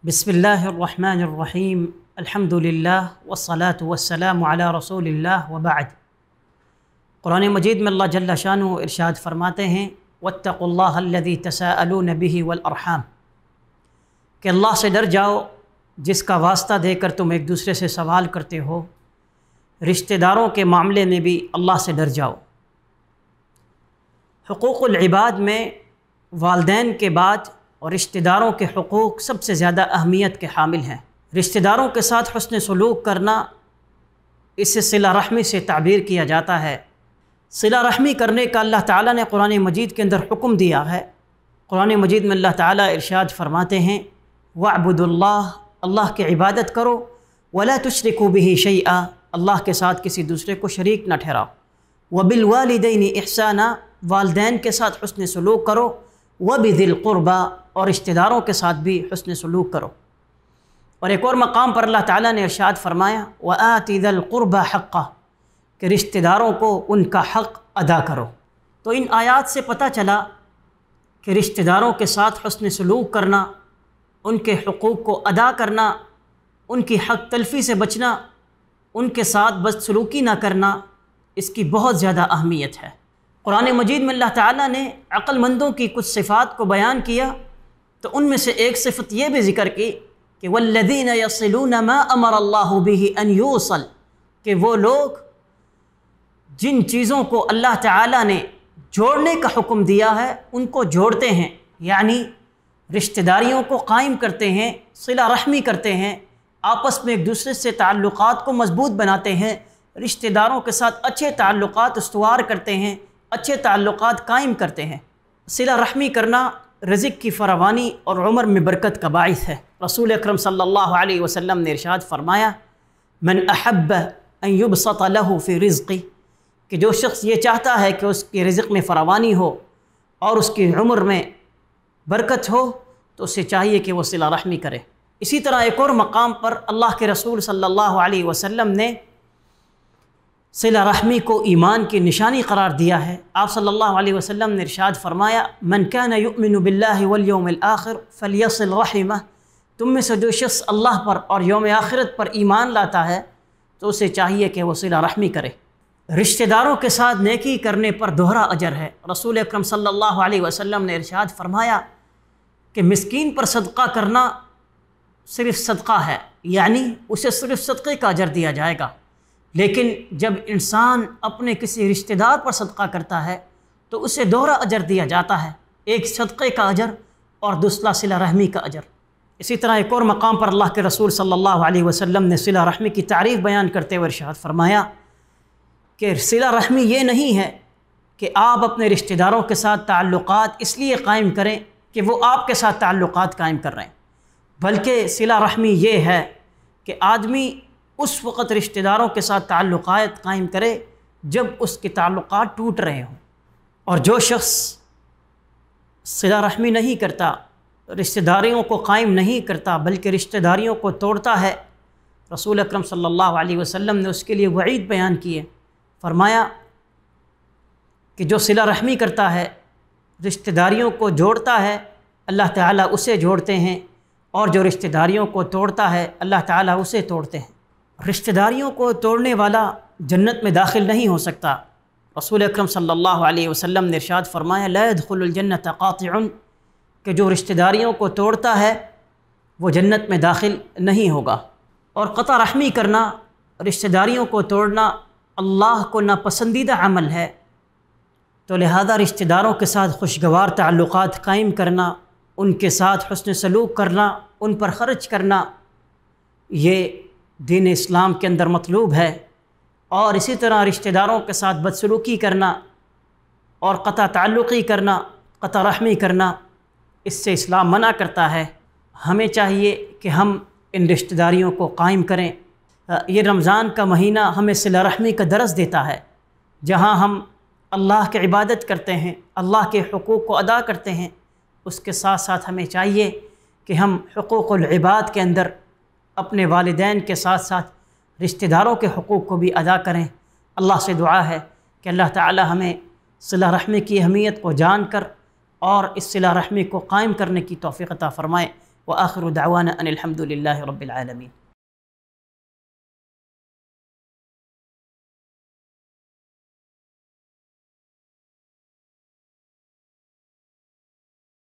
بسم اللہ الرحمن الرحیم الحمد للہ والصلاة والسلام علی رسول اللہ وبعد۔ قرآن مجید میں اللہ جل شانہ ارشاد فرماتے ہیں واتقوا اللہ الذی تساءلون به والارحام، کہ اللہ سے ڈر جاؤ جس کا واسطہ دے کر تم ایک دوسرے سے سوال کرتے ہو، رشتہ داروں کے معاملے میں بھی اللہ سے ڈر جاؤ۔ حقوق العباد میں والدین کے بعد اور رشتہ داروں کے حقوق سب سے زیادہ اہمیت کے حامل ہیں۔ رشتہ داروں کے ساتھ حسن سلوک کرنا، اسے صلہ رحمی سے تعبیر کیا جاتا ہے۔ صلہ رحمی کرنے کا اللہ تعالیٰ نے قرآن مجید کے اندر حکم دیا ہے۔ قرآن مجید میں اللہ تعالیٰ ارشاد فرماتے ہیں وَاعْبُدُوا اللَّهَ، اللہ کی عبادت کرو، وَلَا تُشْرِكُوا بِهِ شَيْئًا، اللہ کے ساتھ کسی دوسرے کو شریک نہ ٹھہراؤ، وَبِالْوَالِدَيْنِ إِحْسَانًا، والدین کے ساتھ حسن سلوک کرو، وَبِذِي الْقُرْبَى، اور رشتہ داروں کے ساتھ بھی حسن سلوک کرو۔ اور ایک اور مقام پر اللہ تعالیٰ نے ارشاد فرمایا وَآتِ ذَا الْقُرْبَى حَقَّهُ، کہ رشتہ داروں کو ان کا حق ادا کرو۔ تو ان آیات سے پتہ چلا کہ رشتہ داروں کے ساتھ حسن سلوک کرنا، ان کے حقوق کو ادا کرنا، ان کی حق تلفی سے بچنا، ان کے ساتھ بدسلوکی نہ کرنا، اس کی بہت زیادہ اہمیت ہے۔ قرآن مجید میں اللہ تعالیٰ نے عقل مندوں کی کچھ صفات کو بیان کیا، تو ان میں سے ایک صفت یہ بھی ذکر کی کہ وَالَّذِينَ يَصِلُونَ مَا أَمَرَ اللَّهُ بِهِ أَن يُوصَلَ، کہ وہ لوگ جن چیزوں کو اللہ تعالیٰ نے جوڑنے کا حکم دیا ہے ان کو جوڑتے ہیں، یعنی رشتہ داریوں کو قائم کرتے ہیں، صلہ رحمی کرتے ہیں، آپس میں ایک دوسرے سے تعلقات کو مضبوط بناتے ہیں، رشتہ داروں کے ساتھ اچھے تعلقات استوار کرتے ہیں، اچھے تعلقات قائم کرتے ہیں۔ صلہ رحمی کرنا رزق کی فراوانی اور عمر میں برکت کا باعث ہے۔ رسول اکرم صلی اللہ علیہ وسلم نے ارشاد فرمایا من احب ان یبسط له فی رزقی، کہ جو شخص یہ چاہتا ہے کہ اس کے رزق میں فراوانی ہو اور اس کی عمر میں برکت ہو، تو اسے چاہیے کہ وہ صلہ رحمی کرے۔ اسی طرح ایک اور مقام پر اللہ کے رسول صلی اللہ علیہ وسلم نے صلہ رحمی کو ایمان کی نشانی قرار دیا ہے۔ آپ صلی اللہ علیہ وسلم نے ارشاد فرمایا من کان یؤمن باللہ والیوم الآخر فلیصل رحمہ، تم میں سے جو شخص اللہ پر اور یوم آخرت پر ایمان لاتا ہے تو اسے چاہیے کہ وہ صلہ رحمی کرے۔ رشتہ داروں کے ساتھ نیکی کرنے پر دوہرا اجر ہے۔ رسول اکرم صلی اللہ علیہ وسلم نے ارشاد فرمایا کہ مسکین پر صدقہ کرنا صرف صدقہ ہے، یعنی اسے صرف صدقے کا اجر دیا جائے گا، لیکن جب انسان اپنے کسی رشتہ دار پر صدقہ کرتا ہے تو اسے دوہرا اجر دیا جاتا ہے، ایک صدقے کا اجر اور دوسرا صلہ رحمی کا اجر۔ اسی طرح ایک اور مقام پر اللہ کے رسول صلی اللہ علیہ وسلم نے صلہ رحمی کی تعریف بیان کرتے ہوئے ارشاد فرمایا کہ صلہ رحمی یہ نہیں ہے کہ آپ اپنے رشتہ داروں کے ساتھ تعلقات اس لیے قائم کریں کہ وہ آپ کے ساتھ تعلقات قائم کر رہے ہیں، بلکہ صلہ رحمی یہ ہے کہ آدمی اس وقت رشتہ داروں کے ساتھ تعلقات قائم کرے جب اس کے تعلقات ٹوٹ رہے ہوں۔ اور جو شخص صلہ رحمی نہیں کرتا، رشتہ داریوں کو قائم نہیں کرتا بلکہ رشتہ داریوں کو توڑتا ہے، رسول اکرم صلی اللہ علیہ وسلم نے اس کے لیے وعید بیان کی ہے۔ فرمایا کہ جو صلہ رحمی کرتا ہے، رشتہ داریوں کو جوڑتا ہے، اللہ تعالیٰ اسے جوڑتے ہیں، اور جو رشتہ داریوں کو توڑتا ہے اللہ تعالیٰ اسے توڑتے ہیں۔ رشتہ داریوں کو توڑنے والا جنت میں داخل نہیں ہو سکتا۔ رسول اکرم صلی اللہ علیہ وسلم نے ارشاد فرمایا لا يدخل الجنت قاطع، کہ جو رشتہ داریوں کو توڑتا ہے وہ جنت میں داخل نہیں ہوگا۔ اور قطع رحمی کرنا، رشتہ داریوں کو توڑنا اللہ کو ناپسندیدہ عمل ہے، تو لہذا رشتہ داروں کے ساتھ خوشگوار تعلقات قائم کرنا، ان کے ساتھ حسن سلوک کرنا، ان پر خرچ کرنا، یہ دین اسلام کے اندر مطلوب ہے۔ اور اسی طرح رشتہ داروں کے ساتھ بدسلوکی کرنا اور قطع تعلقی کرنا، قطع رحمی کرنا، اس سے اسلام منع کرتا ہے۔ ہمیں چاہیے کہ ہم ان رشتہ داریوں کو قائم کریں۔ یہ رمضان کا مہینہ ہمیں صلہ رحمی کا درس دیتا ہے، جہاں ہم اللہ کی عبادت کرتے ہیں، اللہ کے حقوق کو ادا کرتے ہیں، اس کے ساتھ ساتھ ہمیں چاہیے کہ ہم حقوق العباد کے اندر اپنے والدین کے ساتھ ساتھ رشتہ داروں کے حقوق کو بھی ادا کریں۔ اللہ سے دعا ہے کہ اللہ تعالی ہمیں صلہ رحمی کی اہمیت کو جان کر اور اس صلہ رحمی کو قائم کرنے کی توفیق عطا فرمائے۔ وآخر دعوانا ان الحمد للہ رب العالمین۔